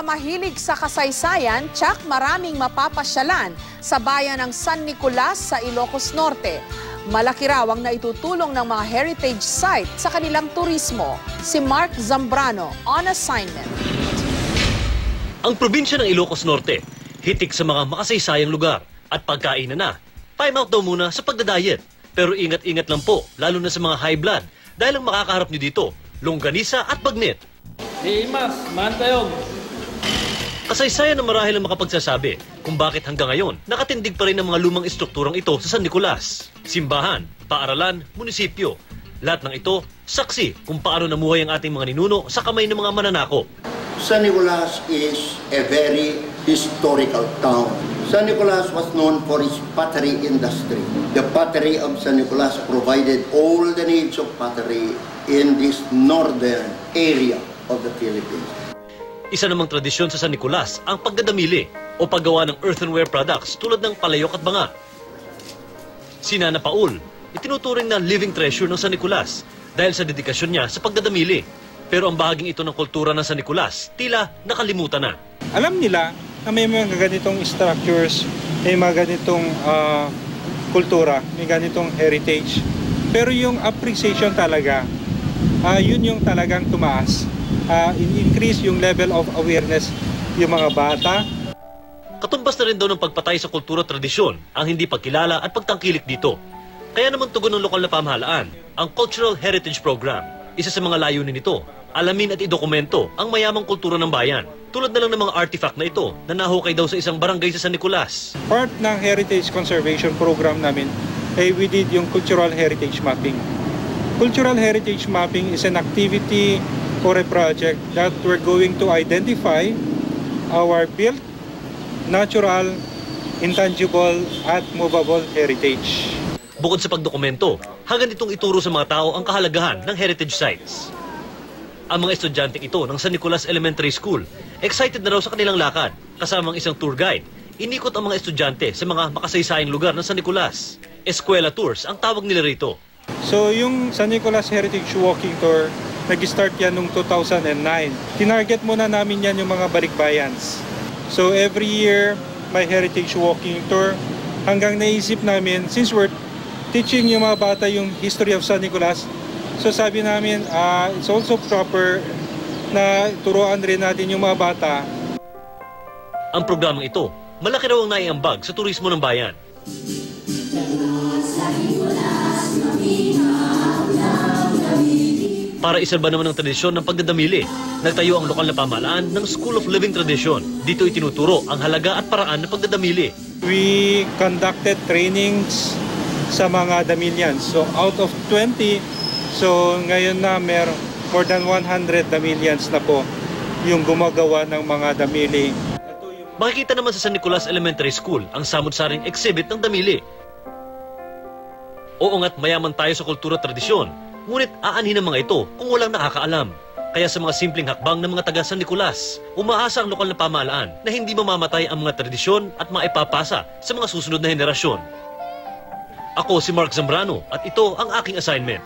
mahilig sa kasaysayan, tsak maraming mapapasyalan sa bayan ng San Nicolas sa Ilocos Norte. Malaki raw ang naitutulong ng mga heritage site sa kanilang turismo. Si Mark Zambrano on assignment. Ang probinsya ng Ilocos Norte, hitik sa mga makasaysayang lugar at pagkain na. Time out daw muna sa pagdadayet. Pero ingat-ingat lang po, lalo na sa mga high blood, dahil ang makakaharap nyo dito, longganisa at bagnit. Mas, mantayog. Kasaysayan na marahil ang makapagsasabi kung bakit hanggang ngayon nakatindig pa rin ang mga lumang estrukturang ito sa San Nicolas. Simbahan, paaralan, munisipyo. Lahat ng ito, saksi kung paano namuhay ang ating mga ninuno sa kamay ng mga mananakop. San Nicolas is a very historical town. San Nicolas was known for its pottery industry. The pottery of San Nicolas provided all the needs of pottery in this northern area of the Philippines. Isa namang tradisyon sa San Nicolas ang pagdadamili o paggawa ng earthenware products tulad ng palayok at banga. Si Nana Paul, itinuturing na living treasure ng San Nicolas dahil sa dedikasyon niya sa pagdadamili. Pero ang bahaging ito ng kultura ng San Nicolas tila nakalimutan na. Alam nila na may mga ganitong structures, may mga ganitong kultura, may ganitong heritage. Pero yung appreciation talaga, yun yung talagang tumaas. In-increase yung level of awareness yung mga bata. Katumbas na rin daw ng pagpatay sa kultura at tradisyon ang hindi pagkilala at pagtangkilik dito. Kaya naman tugon ng lokal na pamahalaan ang Cultural Heritage Program. Isa sa mga layunin nito, alamin at idokumento ang mayamang kultura ng bayan. Tulad na lang ng mga artifact na ito na nahukay daw sa isang barangay sa San Nicolas. Part ng Heritage Conservation Program namin ay we did yung Cultural Heritage Mapping. Cultural Heritage Mapping is an activity or a project that we're going to identify our built, natural, intangible, at movable heritage. Bukod sa pagdokumento, hanggang itong ituro sa mga tao ang kahalagahan ng heritage sites. Ang mga estudyanteng ito ng San Nicolas Elementary School, excited na raw sa kanilang lakad. Kasamang isang tour guide, inikot ang mga estudyante sa mga makasaysayang lugar ng San Nicolas. Eskwela tours ang tawag nila rito. So yung San Nicolas Heritage Walking Tour, nag-start yan noong 2009. Tinarget muna namin yan yung mga balikbayans. So every year, may Heritage Walking Tour. Hanggang naisip namin, since we're teaching yung mga bata yung history of San Nicolas, so sabi namin, it's also proper na turuan rin natin yung mga bata. Ang programang ito, malaki raw ang naiambag sa turismo ng bayan. Para isalba naman ang tradisyon ng pagdadamili, nagtayo ang lokal na pamahalaan ng School of Living Tradition. Dito itinuturo ang halaga at paraan ng pagdadamili. We conducted trainings sa mga damilians. So out of 20, so ngayon na more than 100 damilians na po yung gumagawa ng mga damili. Makikita naman sa San Nicolas Elementary School ang samut-saring exhibit ng damili. Oo nga't mayaman tayo sa kultura at tradisyon, ngunit aanhin ang mga ito kung walang nakakaalam. Kaya sa mga simpleng hakbang ng mga taga San Nicolas, umaasa ang lokal na pamahalaan na hindi mamamatay ang mga tradisyon at maipapasa sa mga susunod na henerasyon. Ako si Mark Zambrano at ito ang aking assignment.